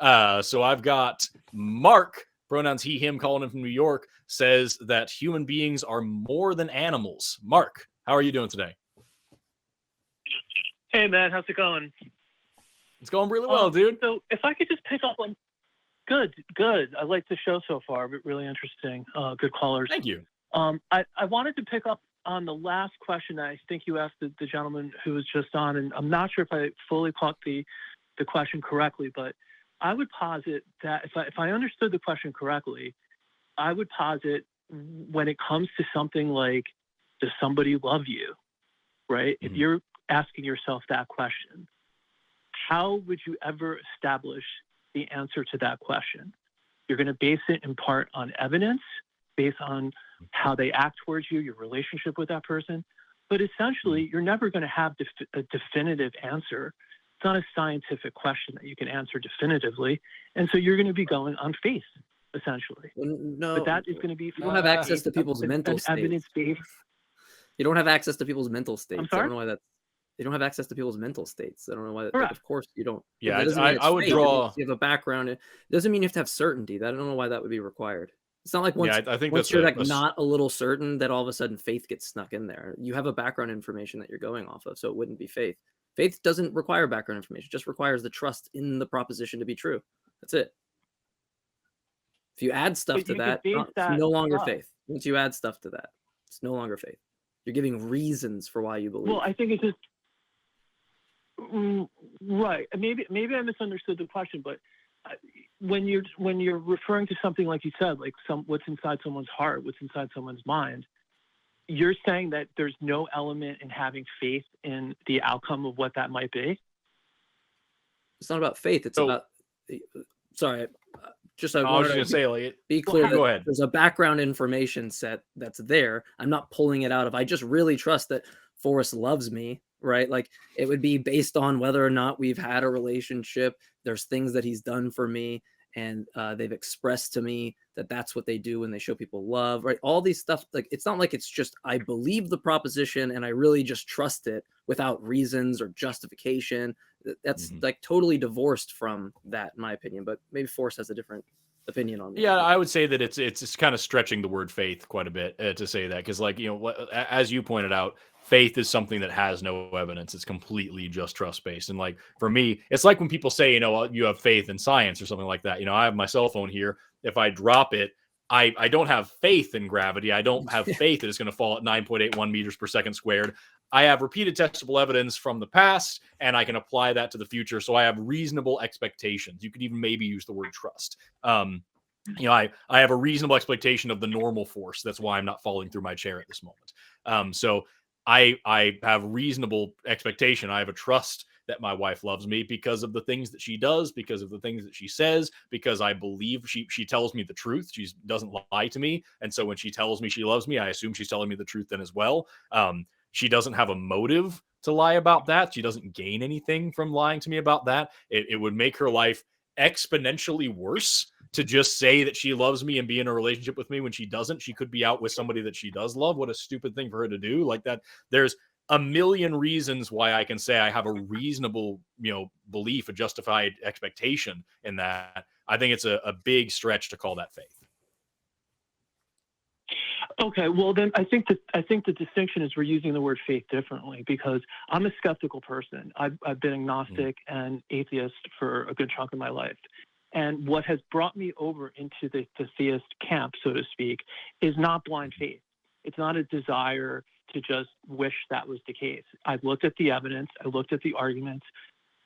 So I've got Mark, pronouns he, him, calling in from New York, says that human beings are more than animals. Mark, how are you doing today? Hey, man, how's it going? It's going really well, dude. So if I could just pick up on... Good. I like the show so far, but really interesting. Good callers. Thank you. I wanted to pick up on the last question that I think you asked the gentleman who was just on, and I'm not sure if I fully caught the question correctly, but I would posit that if I understood the question correctly, I would posit when it comes to something like, does somebody love you, right? Mm-hmm. If you're asking yourself that question, how would you ever establish the answer to that question? You're going to base it in part on evidence, based on how they act towards you, your relationship with that person. But essentially, you're never going to have a definitive answer. It's not a scientific question that you can answer definitively. And so you're going to be going on faith, essentially. No, but that is going to be... You don't have access to people's mental states. Evidence-based. You don't have access to people's mental states. I'm sorry? I don't know why that... You don't have access to people's mental states. I don't know why. Correct. Of course you don't. Yeah, I would draw... You have a background. It doesn't mean you have to have certainty. I don't know why that would be required. It's not like once, I think once that's you're like not a little certain that all of a sudden faith gets snuck in there. You have a background information that you're going off of, so it wouldn't be faith. Faith doesn't require background information. It just requires the trust in the proposition to be true. That's it. If you add stuff to that, it's no longer faith. Once you add stuff to that, it's no longer faith. You're giving reasons for why you believe. Well, I think it's just... Right. Maybe I misunderstood the question, but when you're referring to something like you said, like what's inside someone's heart, what's inside someone's mind, you're saying that there's no element in having faith in the outcome of what that might be? It's not about faith. It's about... Sorry. Just I was just going to say, like, be clear. Go ahead. There's a background information set that's there. I'm not pulling it out of... I just really trust that Forrest loves me, right? Like, it would be based on whether or not we've had a relationship. There's things that he's done for me, and they've expressed to me that that's what they do when they show people love, right? All these stuff, like, it's not like it's just I believe the proposition and I really just trust it without reasons or justification. That's like totally divorced from that, in my opinion. But maybe Forrest has a different opinion on that. Yeah, I would say that it's kind of stretching the word faith quite a bit to say that, because, like, you know, as you pointed out, faith is something that has no evidence. It's completely just trust based. And, like, for me, it's like when people say, you know, you have faith in science or something like that. You know, I have my cell phone here. If I drop it, I don't have faith in gravity. I don't have faith that it's going to fall at 9.81 meters per second squared. I have repeated testable evidence from the past, and I can apply that to the future. So I have reasonable expectations. You could even maybe use the word trust. You know, I have a reasonable expectation of the normal force. That's why I'm not falling through my chair at this moment. So I have reasonable expectation. I have a trust that my wife loves me because of the things that she does, because of the things that she says, because I believe she tells me the truth. She doesn't lie to me. And so when she tells me she loves me, I assume she's telling me the truth then as well. She doesn't have a motive to lie about that. She doesn't gain anything from lying to me about that. It would make her life exponentially worse to just say that she loves me and be in a relationship with me when she doesn't. She could be out with somebody that she does love. What a stupid thing for her to do. Like that. There's a million reasons why I can say I have a reasonable, you know, belief, a justified expectation in that. I think it's a big stretch to call that faith. Okay, well then I think the distinction is we're using the word faith differerly, because I'm a skeptical person. I've been agnostic and atheist for a good chunk of my life. And what has brought me over into the theist camp, so to speak, is not blind faith. It's not a desire to just wish that was the case. I've looked at the evidence, I looked at the arguments,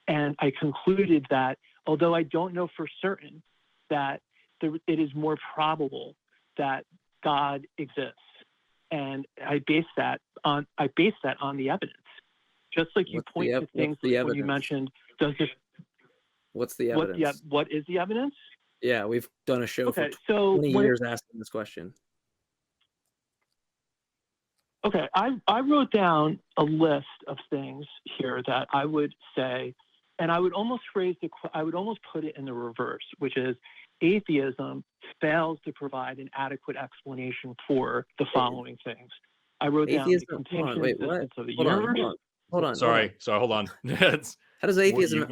and I concluded that although I don't know for certain that it is more probable that God exists, and I base that on the evidence. Just like you point to things when you mentioned, what's the evidence? What is the evidence? Yeah, we've done a show for 20 years asking this question. Okay, I wrote down a list of things here that I would say, and I would almost put it in the reverse, which is atheism fails to provide an adequate explanation for the following things. I wrote down the contingent existence of the universe. Hold on. Sorry, hold on. How does atheism...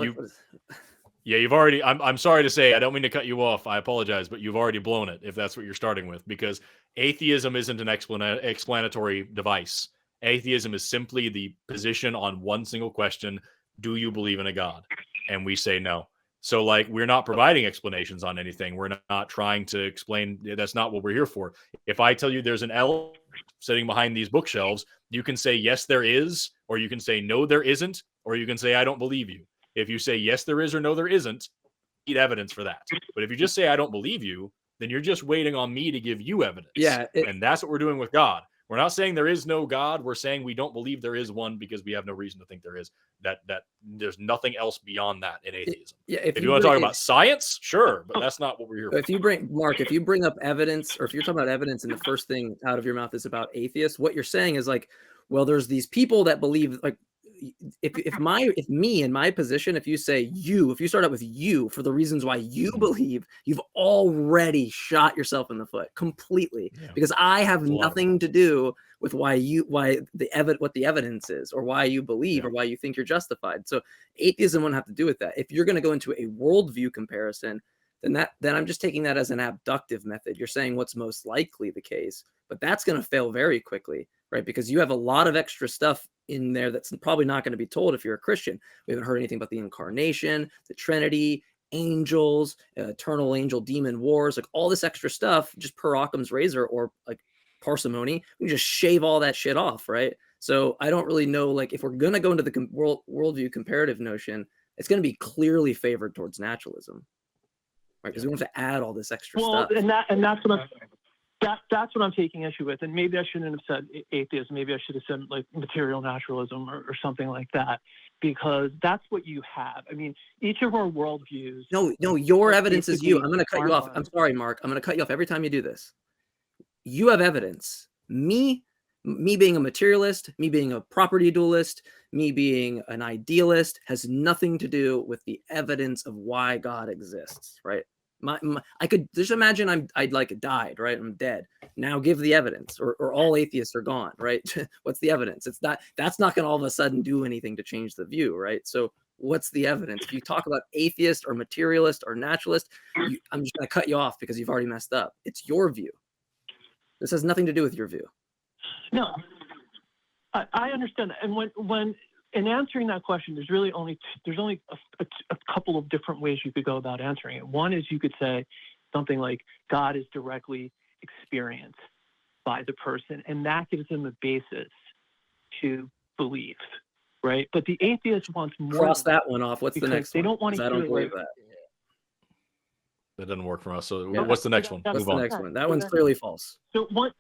Yeah, you've already. I'm sorry to say, I don't mean to cut you off. I apologize, but you've already blown it if that's what you're starting with, because atheism isn't an explanatory device. Atheism is simply the position on one single question: do you believe in a God? And we say no. So, like, we're not providing explanations on anything. We're not trying to explain. That's not what we're here for. If I tell you there's an elephant sitting behind these bookshelves, you can say yes, there is, or you can say no, there isn't, or you can say I don't believe you. If you say yes, there is, or no, there isn't, you need evidence for that. But if you just say I don't believe you, then you're just waiting on me to give you evidence. Yeah, and that's what we're doing with God. We're not saying there is no God. We're saying we don't believe there is one because we have no reason to think there is. That there's nothing else beyond that in atheism. Yeah, if you want to talk about science, sure, but that's not what we're here for. If you bring up evidence, or if you're talking about evidence and the first thing out of your mouth is about atheists, what you're saying is like, well, there's these people that believe, like, if me in my position, if you start out with you for the reasons why you believe, you've already shot yourself in the foot completely, because I have nothing to do with what the evidence is, or why you believe, or why you think you're justified. So atheism won't have to do with that. If you're going to go into a worldview comparison, then I'm just taking that as an abductive method. You're saying what's most likely the case, but that's going to fail very quickly, right? Because you have a lot of extra stuff in there that's probably not going to be told if you're a Christian. We haven't heard anything about the incarnation, the Trinity, angels, eternal angel demon wars, like all this extra stuff, just per Occam's razor, or like parsimony. We just shave all that shit off, right? So I don't really know, like, if we're going to go into the worldview comparative notion, it's going to be clearly favored towards naturalism, right? Because we don't have to add all this extra stuff. That's what I'm taking issue with. And maybe I shouldn't have said atheism. Maybe I should have said like material naturalism or something like that, because that's what you have. I mean, each of our worldviews. No, your evidence is you. I'm going to cut you off. I'm sorry, Mark. I'm going to cut you off every time you do this. You have evidence. Me being a materialist, me being a property dualist, me being an idealist has nothing to do with the evidence of why God exists, right? I could just imagine I'd like died, right? I'm dead. Now give the evidence, or all atheists are gone, right? What's the evidence? That's not going to all of a sudden do anything to change the view, right? So what's the evidence? If you talk about atheist or materialist or naturalist, I'm just going to cut you off because you've already messed up. It's your view. This has nothing to do with your view. No, I understand that. And when in answering that question, there's only a couple of different ways you could go about answering it. One is you could say something like God is directly experienced by the person, and that gives them a basis to believe, right? But the atheist wants more. Cross that one off. What's the next one? They don't want to. I don't believe that. That doesn't work for us. So what's the next one? What's the next one? That one's clearly false. So what?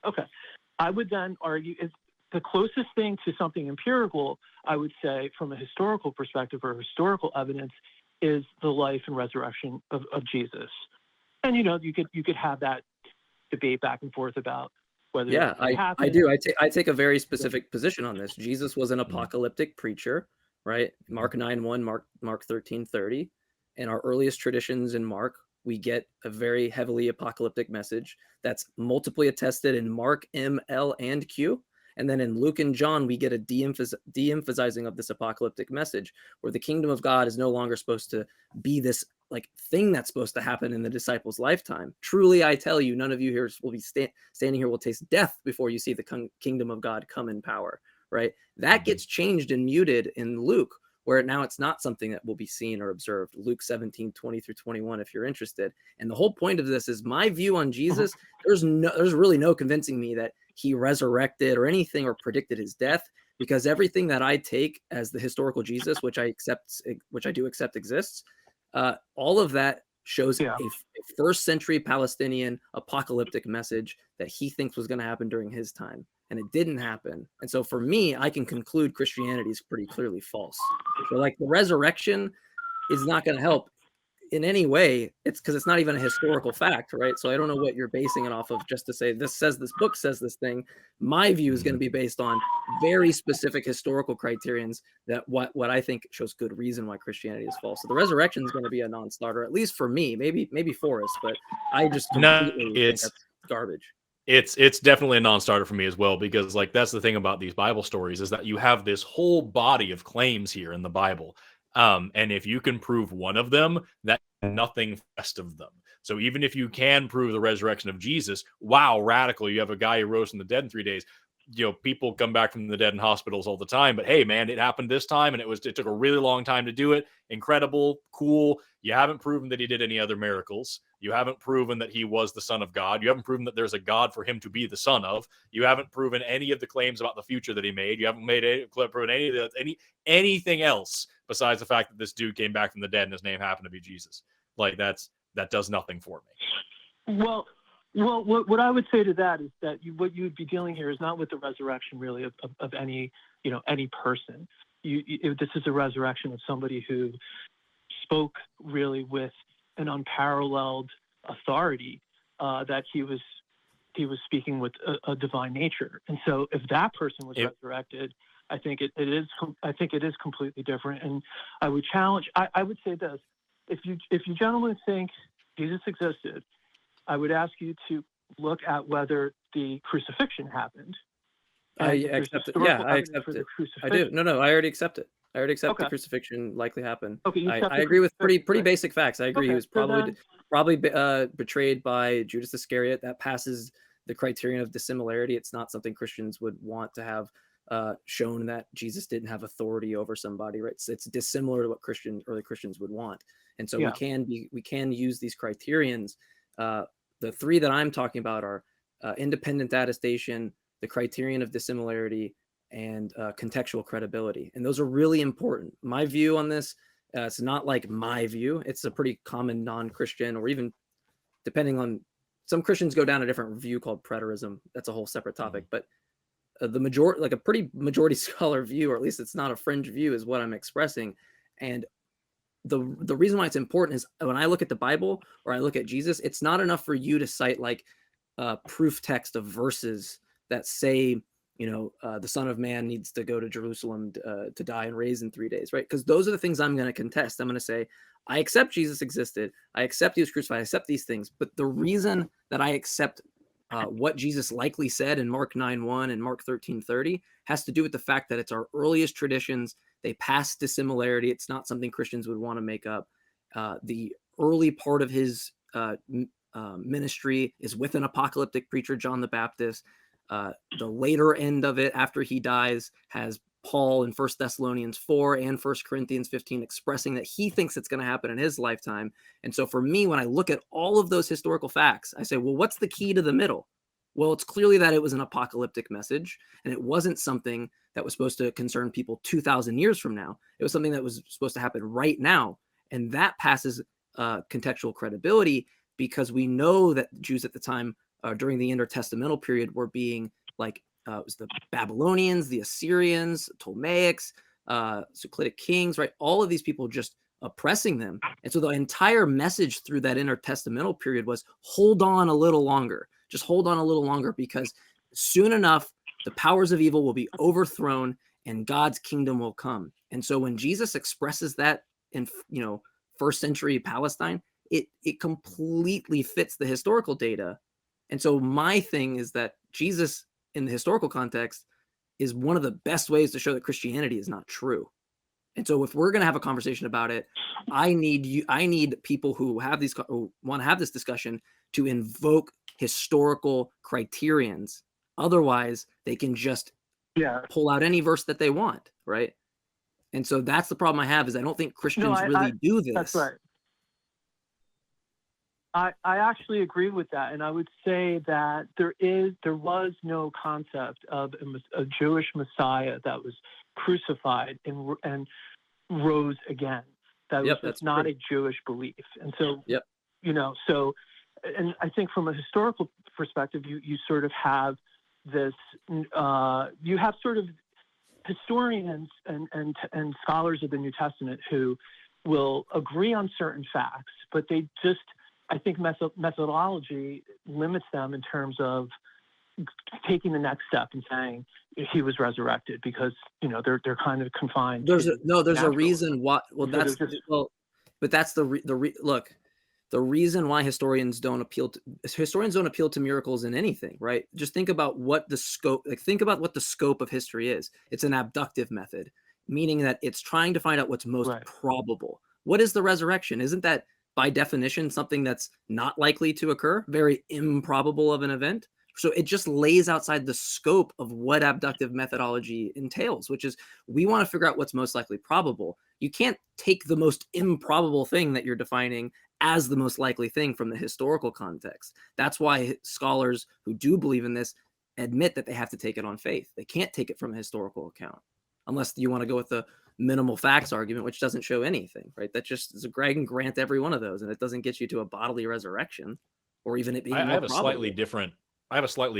Okay, I would then argue is the closest thing to something empirical, I would say, from a historical perspective or historical evidence, is the life and resurrection of Jesus. And you could have that debate back and forth about whether I do. I take a very specific position on this. Jesus was an apocalyptic preacher, right? Mark 9:1, Mark 13:30. In our earliest traditions in Mark, we get a very heavily apocalyptic message that's multiply attested in Mark, M, L, and Q. And then in Luke and John, we get a de-emphasizing of this apocalyptic message, where the kingdom of God is no longer supposed to be this like thing that's supposed to happen in the disciples' lifetime. Truly, I tell you, none of you here will be standing here will taste death before you see the kingdom of God come in power, right? That gets changed and muted in Luke, where now it's not something that will be seen or observed. Luke 17:20-21, if you're interested. And the whole point of this is my view on Jesus. There's really no convincing me that he resurrected or anything or predicted his death, because everything that I take as the historical Jesus, which I do accept exists, all of that shows a first century Palestinian apocalyptic message that he thinks was going to happen during his time. And it didn't happen. And so for me, I can conclude Christianity is pretty clearly false. So like the resurrection is not going to help in any way. It's because it's not even a historical fact, right? So I don't know what you're basing it off of just to say this book says this thing. My view is going to be based on very specific historical criterions that what I think shows good reason why Christianity is false. So the resurrection is going to be a non-starter, at least for me, maybe Forrest, but I just completely think that's garbage. It's definitely a non-starter for me as well, because like that's the thing about these Bible stories is that you have this whole body of claims here in the Bible. And if you can prove one of them, that nothing for the rest of them. So even if you can prove the resurrection of Jesus, wow, radical. You have a guy who rose from the dead in 3 days. People come back from the dead in hospitals all the time, but hey, man, it happened this time, and it took a really long time to do it. Incredible, cool. You haven't proven that he did any other miracles. You haven't proven that he was the Son of God. You haven't proven that there's a God for him to be the son of. You haven't proven any of the claims about the future that he made. You haven't proven anything else besides the fact that this dude came back from the dead and his name happened to be Jesus. Like that does nothing for me. Well, what I would say to that is that what you would be dealing here is not with the resurrection really of any person. This is a resurrection of somebody who spoke really with an unparalleled authority, that he was speaking with a divine nature. And so if that person was resurrected, I think it is completely different. And I would challenge. I would say this: if you gentlemen think Jesus existed, I would ask you to look at whether the crucifixion happened. I accept it. Yeah, I accept it. I do. No, I already accept it. I already accept the crucifixion likely happened. Okay, I agree with pretty basic facts. I agree. Okay, he was probably betrayed by Judas Iscariot. That passes the criterion of dissimilarity. It's not something Christians would want to have shown that Jesus didn't have authority over somebody, right? So it's dissimilar to what early Christians would want. And so we can use these criterions. The three that I'm talking about are independent attestation, the criterion of dissimilarity, and contextual credibility. And those are really important. My view on this, it's not like my view. It's a pretty common non-Christian, or even depending on, some Christians go down a different view called preterism. That's a whole separate topic. But the majority, like a pretty majority scholar view, or at least it's not a fringe view, is what I'm expressing. And the reason why it's important is when I look at the Bible or I look at Jesus, it's not enough for you to cite like proof text of verses that say, the Son of Man needs to go to Jerusalem to die and raise in 3 days, right? Because those are the things I'm going to contest. I'm going to say, I accept Jesus existed. I accept he was crucified. I accept these things. But the reason that I accept what Jesus likely said in Mark 9:1 and Mark 13:30 has to do with the fact that it's our earliest traditions. They pass dissimilarity. It's not something Christians would want to make up. The early part of his ministry is with an apocalyptic preacher, John the Baptist. The later end of it, after he dies, has Paul in 1 Thessalonians 4 and 1 Corinthians 15 expressing that he thinks it's going to happen in his lifetime. And so for me, when I look at all of those historical facts, I say, well, what's the key to the middle? Well, it's clearly that it was an apocalyptic message, and it wasn't something that was supposed to concern people 2,000 years from now. It was something that was supposed to happen right now. And that passes contextual credibility, because we know that Jews at the time during the intertestamental period were being like, it was the Babylonians, the Assyrians, Ptolemaics, Succlitic kings, right? All of these people just oppressing them. And so the entire message through that intertestamental period was, hold on a little longer. Just hold on a little longer, because soon enough, the powers of evil will be overthrown and God's kingdom will come. And so when Jesus expresses that in, first century Palestine, it completely fits the historical data. And so my thing is that Jesus, in the historical context, is one of the best ways to show that Christianity is not true. And so if we're going to have a conversation about it, I need people who want to have this discussion to invoke historical criterions. Otherwise, they can just pull out any verse that they want, right? And so that's the problem I have, is I don't think Christians really do this. That's right. I actually agree with that, and I would say that there was no concept of a Jewish Messiah that was crucified and rose again. That's not a Jewish belief, and so and I think from a historical perspective, you sort of have this. You have sort of historians and scholars of the New Testament who will agree on certain facts, but they just, I think methodology limits them in terms of taking the next step and saying he was resurrected, because they're kind of confined. There's a reason why. Well, but that's look. The reason why historians don't appeal to miracles in anything, right? Just think about what the scope of history is. It's an abductive method. meaning that it's trying to find out what's most Right. probable. What is the resurrection? Isn't that by definition something that's not likely to occur, very improbable of an event? So it just lays outside the scope of what abductive methodology entails, which is we want to figure out what's most likely probable. You can't take the most improbable thing that you're defining as the most likely thing from the historical context. That's why scholars who do believe in this admit that they have to take it on faith. They can't take it from a historical account unless you want to go with the minimal facts argument, which doesn't show anything, right? That just is a Greg and grant every one of those, and it doesn't get you to a bodily resurrection or even it being I more have a probable. slightly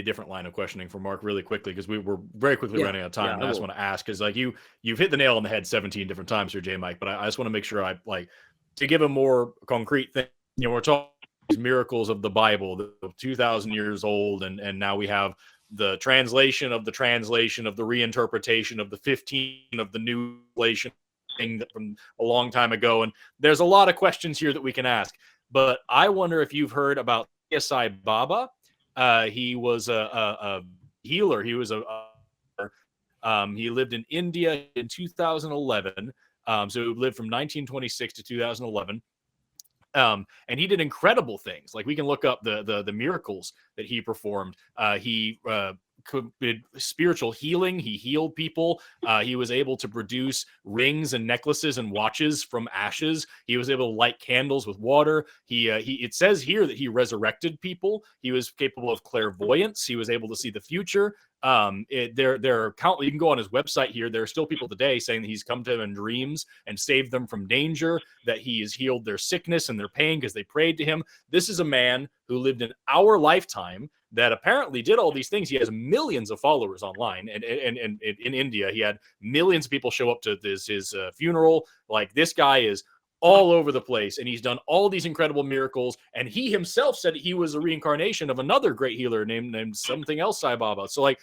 different line of questioning for Mark really quickly, because we were very quickly running out of time. And I just want to ask, because like you've hit the nail on the head 17 different times here, Jmike, but I just want to make sure I like to give a more concrete thing. You know, we're talking these miracles of the Bible, the 2,000 years old, and now we have the translation of the reinterpretation of the 15 of the new translation thing from a long time ago. And there's a lot of questions here that we can ask, but I wonder if you've heard about Sai Baba. He was a healer. He was he lived in India in 2011. So he lived from 1926 to 2011. And he did incredible things. Like we can look up the miracles that he performed. He did spiritual healing. He healed people. He was able to produce rings and necklaces and watches from ashes. He was able to light candles with water. It says here that he resurrected people. He was capable of clairvoyance. He was able to see the future. There are countless. You can go on his website here. There are still people today saying that he's come to them in dreams and saved them from danger, that he has healed their sickness and their pain because they prayed to him. This is a man who lived in our lifetime that apparently did all these things. He has millions of followers online, and in India, he had millions of people show up to his funeral. Like, this guy is all over the place, and he's done all these incredible miracles. And he himself said he was a reincarnation of another great healer named something else, Sai Baba. So, like,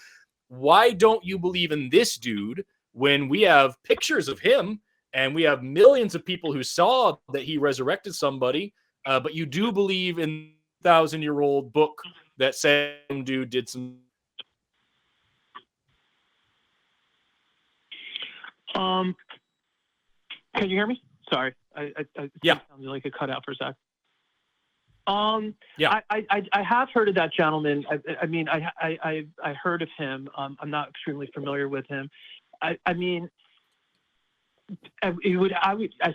why don't you believe in this dude when we have pictures of him and we have millions of people who saw that he resurrected somebody, but you do believe in 1,000-year-old book that said some dude did some? Can you hear me? Sorry, I Yeah. sounded like it cut out for a sec. Yeah. I have heard of that gentleman. I mean, I heard of him. I'm not extremely familiar with him. I mean, I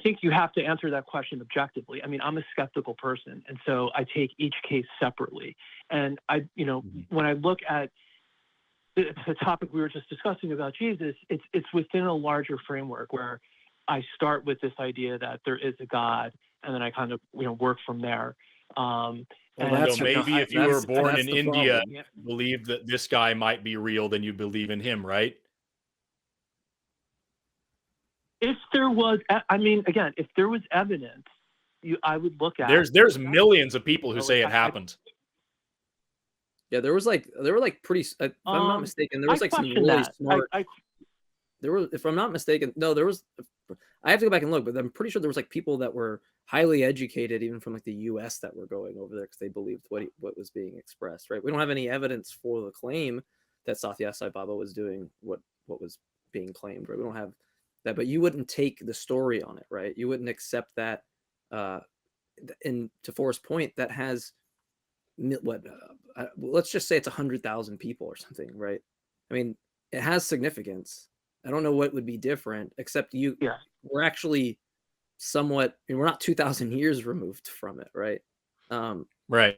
think you have to answer that question objectively. I mean, I'm a skeptical person, and so I take each case separately. And when I look at the topic we were just discussing about Jesus, it's within a larger framework where I start with this idea that there is a God, and then I kind of work from there. And so maybe if you were born in India, yeah, believe that this guy might be real, then you believe in him, right? If there was, I mean, again, if there was evidence, I would look at. There's millions of people who say it happened. Yeah, there were pretty. If I'm not mistaken, there was like some really smart. There was, if I'm not mistaken, no, there was. I have to go back and look, but I'm pretty sure there was like people that were highly educated, even from like the U.S., that were going over there because they believed what was being expressed. Right? We don't have any evidence for the claim that Satya Sai Baba was doing what was being claimed. Right? We don't have that, but you wouldn't take the story on it, right? You wouldn't accept that. And to Forrest's point, that has let's just say it's 100,000 people or something, right? I mean, it has significance. I don't know what would be different, except we're actually somewhat, we're not 2,000 years removed from it, right? Right.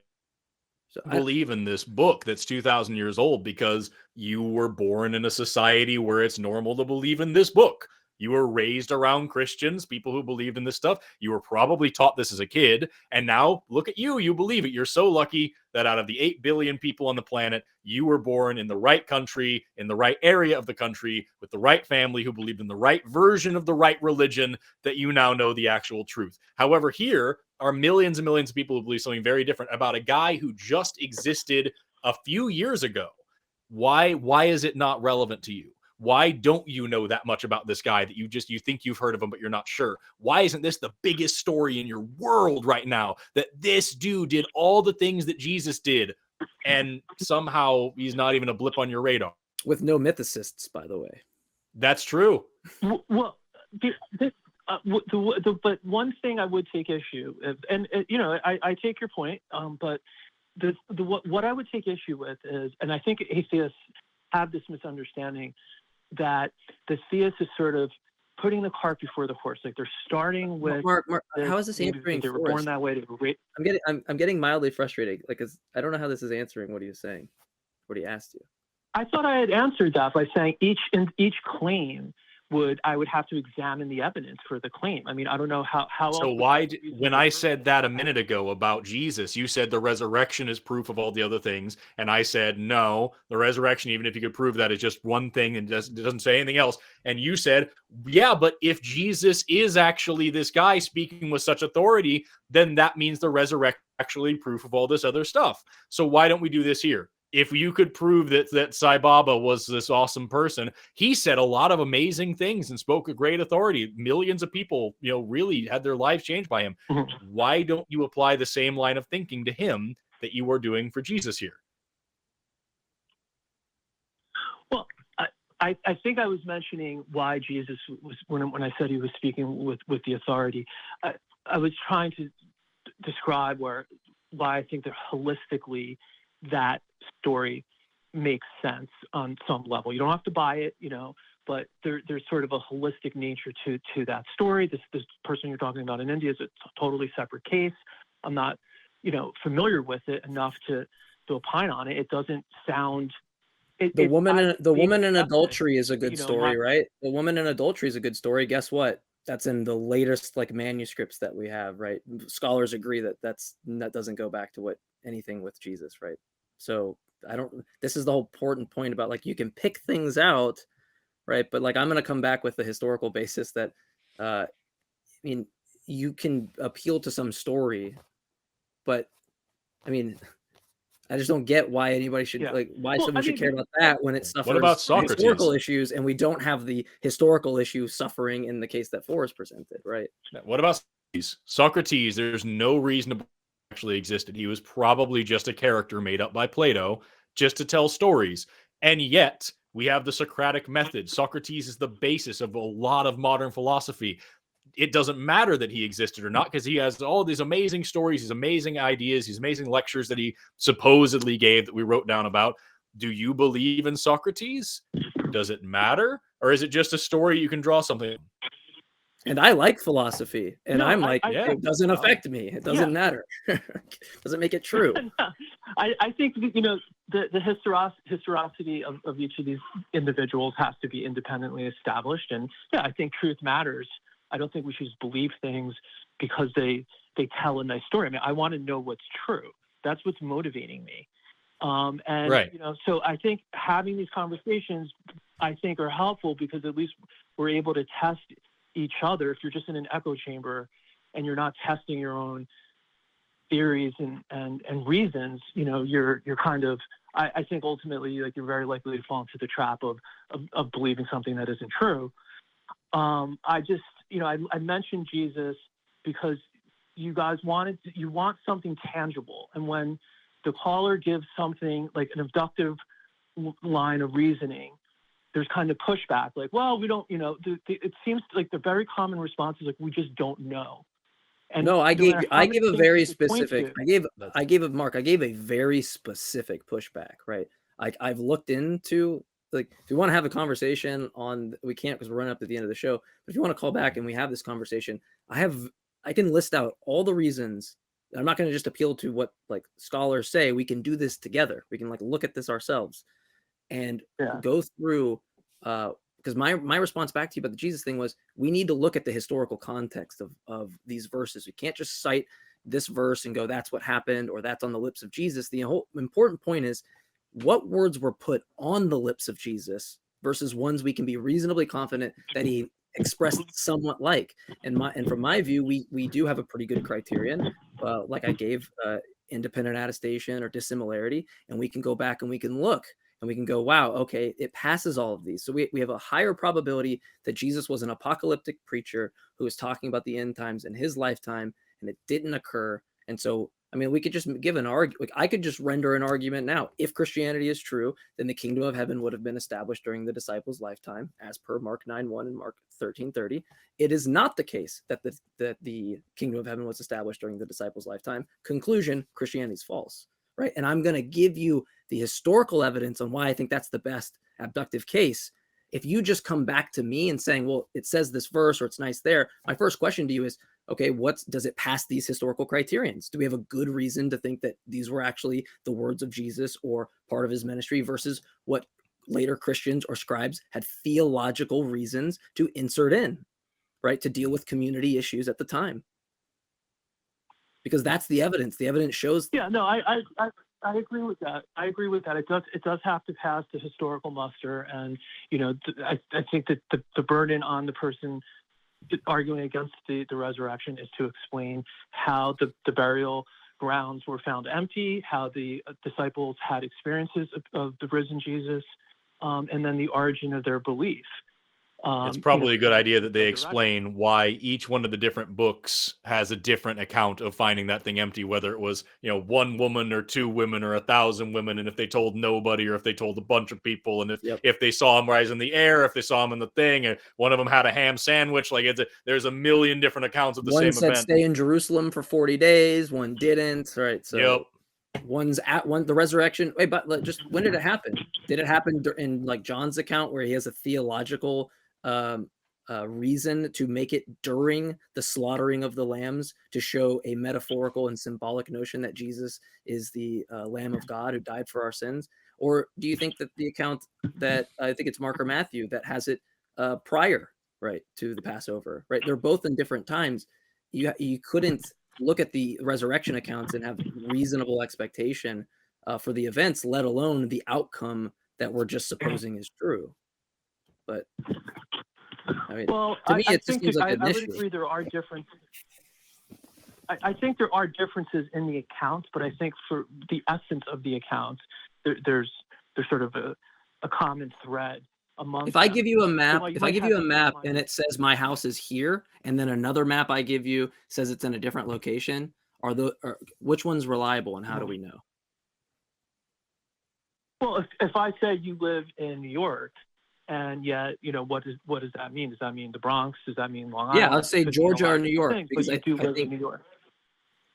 So I believe in this book that's 2,000 years old because you were born in a society where it's normal to believe in this book. You were raised around Christians, people who believed in this stuff. You were probably taught this as a kid. And now look at you. You believe it. You're so lucky that out of the 8 billion people on the planet, you were born in the right country, in the right area of the country, with the right family who believed in the right version of the right religion, that you now know the actual truth. However, here are millions and millions of people who believe something very different about a guy who just existed a few years ago. Why is it not relevant to you? Why don't you know that much about this guy that you think you've heard of him, but you're not sure? Why isn't this the biggest story in your world right now, that this dude did all the things that Jesus did, and somehow he's not even a blip on your radar? With no mythicists, by the way. That's true. Well, but one thing I would take issue, and I take your point, but what I would take issue with is, and I think atheists have this misunderstanding that the theist is sort of putting the cart before the horse. Like they're starting with Mark, how is this answering they were born Forrest? that way. I'm getting mildly frustrated. Like, 'cause I don't know how this is answering what he was saying, what he asked you. I thought I had answered that by saying each claim I would have to examine the evidence for the claim. I mean, I don't know how So when I said that a minute ago about Jesus, you said the resurrection is proof of all the other things, and I said no, the resurrection, even if you could prove that, is just one thing and doesn't say anything else. And you said, yeah, but if Jesus is actually this guy speaking with such authority, then that means the resurrection is actually proof of all this other stuff. So why don't we do this here? If you could prove that Sai Baba was this awesome person, he said a lot of amazing things and spoke with great authority. Millions of people, really had their lives changed by him. Mm-hmm. Why don't you apply the same line of thinking to him that you are doing for Jesus here? Well, I think I was mentioning why Jesus was, when I said he was speaking with the authority, I was trying to describe why I think that holistically that story makes sense on some level. You don't have to buy it, but there's sort of a holistic nature to that story. This person you're talking about in India is a totally separate case. I'm not, familiar with it enough to opine on it. It doesn't sound. The woman in adultery is a good story, right? The woman in adultery is a good story. Guess what? That's in the latest manuscripts that we have, right? Scholars agree that doesn't go back to anything with Jesus, right? So this is the whole important point about you can pick things out, right? But I'm going to come back with the historical basis that, I mean, you can appeal to some story, but I mean, I just don't get why anybody should why someone should care about that when it suffers what about Socrates? Historical issues, and we don't have the historical issue suffering in the case that Forrest presented, right? What about Socrates? Socrates, there's no reason to actually existed. He was probably just a character made up by Plato just to tell stories. And yet we have the Socratic method. Socrates is the basis of a lot of modern philosophy. It doesn't matter that he existed or not, because he has all these amazing stories, these amazing ideas, these amazing lectures that he supposedly gave that we wrote down about. Do you believe in Socrates? Does it matter? Or is it just a story you can draw something? And I like philosophy, and I'm it doesn't affect me. It doesn't matter. Doesn't make it true. I think the historicity of each of these individuals has to be independently established, and I think truth matters. I don't think we should just believe things because they tell a nice story. I mean, I want to know what's true. That's what's motivating me. Right. So I think having these conversations, I think, are helpful because at least we're able to test each other. If you're just in an echo chamber and you're not testing your own theories and reasons, you're kind of, I think ultimately you're very likely to fall into the trap of believing something that isn't true. I mentioned Jesus because you guys want something tangible. And when the caller gives something like an abductive line of reasoning, there's kind of pushback, well, we don't, it seems like the very common response is we just don't know. And no, I gave a very specific, I gave a very specific pushback, right? I've looked into, if you want to have a conversation we can't because we're running up to the end of the show, but if you want to call back and we have this conversation, I can list out all the reasons. I'm not going to just appeal to what scholars say. We can do this together. We can look at this ourselves and go through, because my response back to you about the Jesus thing was, we need to look at the historical context of these verses. We can't just cite this verse and go, that's what happened, or that's on the lips of Jesus. The whole important point is what words were put on the lips of Jesus versus ones we can be reasonably confident that he expressed somewhat like. And from my view, we do have a pretty good criterion, like I gave, independent attestation or dissimilarity, and we can go back and we can look and we can go, wow, okay, it passes all of these. So we have a higher probability that Jesus was an apocalyptic preacher who was talking about the end times in his lifetime, and it didn't occur. And so I mean, we could just give an argument. Like, I could just render an argument now. If Christianity is true, then the kingdom of heaven would have been established during the disciples' lifetime, as per Mark 9:1 and Mark 13:30. It is not the case that the kingdom of heaven was established during the disciples' lifetime. Conclusion: Christianity is false, right? And I'm going to give you the historical evidence on why I think that's the best abductive case. If you just come back to me and saying, well, it says this verse or it's nice there, my first question to you is, okay, does it pass these historical criterions? Do we have a good reason to think that these were actually the words of Jesus or part of his ministry versus what later Christians or scribes had theological reasons to insert in, right, to deal with community issues at the time? Because that's the evidence. The evidence shows. Yeah, no, I agree with that. I agree with that. It does have to pass the historical muster, and I think that the burden on the person arguing against the resurrection is to explain how the burial grounds were found empty, how the disciples had experiences of the risen Jesus, and then the origin of their belief. It's probably a good idea that they explain why each one of the different books has a different account of finding that thing empty, whether it was, one woman or two women or 1,000 women, and if they told nobody or if they told a bunch of people, and if they saw him rise in the air, if they saw him in the thing, and one of them had a ham sandwich, like there's a million different accounts of the same event. One said stay in Jerusalem for 40 days, one didn't, right? So one's at the resurrection. Wait, but just when did it happen? Did it happen in like John's account where he has a theological reason to make it during the slaughtering of the lambs to show a metaphorical and symbolic notion that Jesus is the Lamb of God who died for our sins? Or do you think that the account that I think it's Mark or Matthew that has it prior, right, to the Passover, right? They're both in different times. You couldn't look at the resurrection accounts and have reasonable expectation for the events, let alone the outcome that we're just supposing is true. But I mean, to me, it just seems like an issue. I would agree there are differences. I think there are differences in the accounts, but I think for the essence of the accounts, there's sort of a common thread among. If I give you a map, and it says my house is here, and then another map I give you says it's in a different location, which one's reliable, and how do we know? Well, if I say you live in New York, and yet, what does that mean? Does that mean the Bronx? Does that mean Long Island? Yeah, I'll say Georgia or New York, because I think in New York.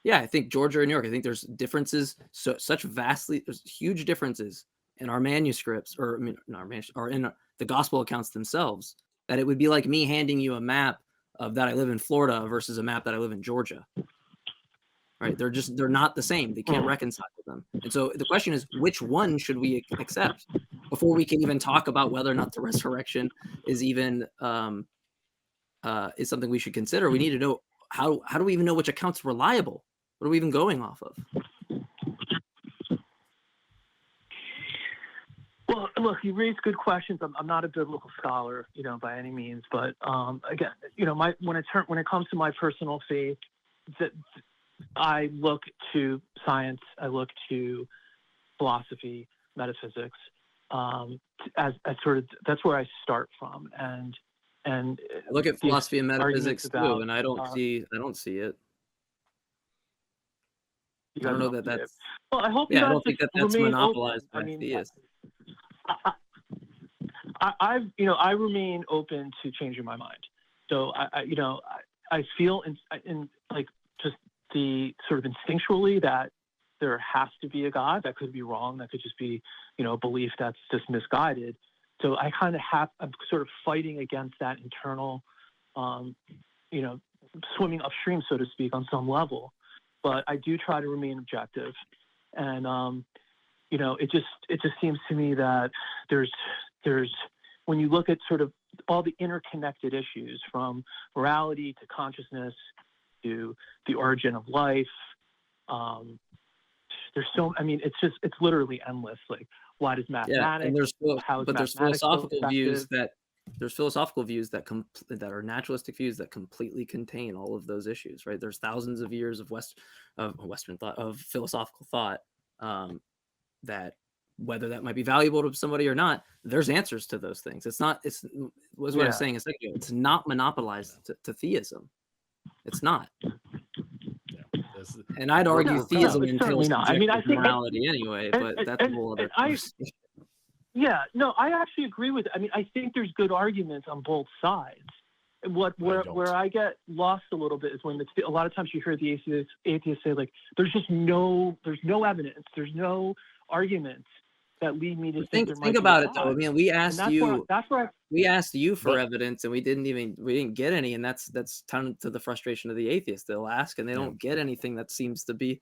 Yeah, I think Georgia or New York. I think there's differences, there's huge differences in our manuscripts, or in the gospel accounts themselves, that it would be like me handing you a map of that I live in Florida versus a map that I live in Georgia. Right? They're not the same. They can't reconcile them. And so the question is, which one should we accept before we can even talk about whether or not the resurrection is even is something we should consider? We need to know how do we even know which account's reliable? What are we even going off of? Well, look, you raise good questions. I'm not a biblical scholar, by any means, but again, when it comes to my personal faith, that I look to science, I look to philosophy, metaphysics, as sort of that's where I start from, and I look at philosophy and metaphysics too, and I don't see it. I don't know that that's. Well, I hope. Yeah, I don't think that's monopolized by theists. I remain open to changing my mind. So I feel in like just the sort of instinctually that there has to be a God. That could be wrong. That could just be a belief that's just misguided. So I'm sort of fighting against that internal, swimming upstream, so to speak, on some level. But I do try to remain objective, and it just seems to me that there's when you look at sort of all the interconnected issues from morality to consciousness to the origin of life, it's literally endless. Like, why does mathematics? And there's philosophical views that are naturalistic views that completely contain all of those issues, right? There's thousands of years of Western thought, of philosophical thought, that whether that might be valuable to somebody or not, there's answers to those things. I was saying a second ago. It's not monopolized to theism. It's not. And I'd we're- argue we're theism it's certainly entails not. I mean, I subjective think morality anyway, but that's a whole other conversation. Yeah, no, I actually agree with it. I mean, I think there's good arguments on both sides. Where I get lost a little bit is when a lot of times you hear the atheists say, like, there's no evidence, there's no arguments that lead me to think there might think be about a it though. I God. mean, we And asked that's you. where We asked you for But- evidence, and we didn't get any, and that's kind to the frustration of the atheists. They'll ask, and they don't get anything that seems to be.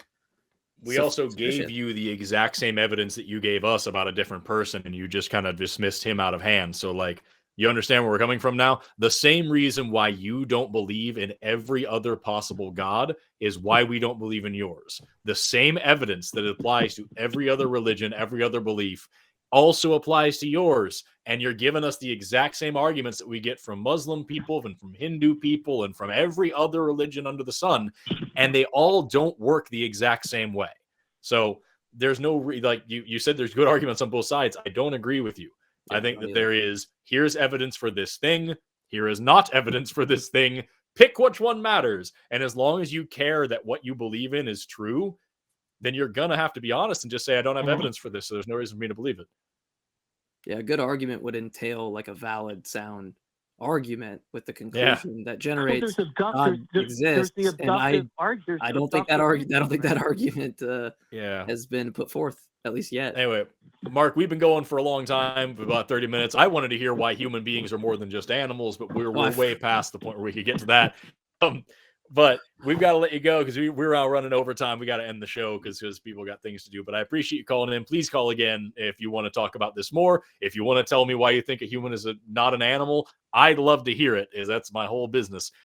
We also sufficient. gave you the exact same evidence that you gave us about a different person, and you just kind of dismissed him out of hand. So, like, you understand where we're coming from now? The same reason why you don't believe in every other possible God is why we don't believe in yours. The same evidence that applies to every other religion, every other belief, also applies to yours. And you're giving us the exact same arguments that we get from Muslim people and from Hindu people and from every other religion under the sun. And they all don't work the exact same way. So there's no, like you said, there's good arguments on both sides. I don't agree with you. I think that there is, here's evidence for this thing. Here is not evidence for this thing. Pick which one matters. And as long as you care that what you believe in is true, then you're going to have to be honest and just say, I don't have evidence for this, so there's no reason for me to believe it. Yeah, a good argument would entail like a valid, sound argument with the conclusion that generates God exists. And I don't think that argument has been put forth, at least yet. Anyway, Mark, we've been going for a long time, about 30 minutes. I wanted to hear why human beings are more than just animals, but we're way past the point where we could get to that. But we've got to let you go because we're out running overtime. We got to end the show because people got things to do. But I appreciate you calling in. Please call again if you want to talk about this more. If you want to tell me why you think a human is not an animal, I'd love to hear it. That's my whole business.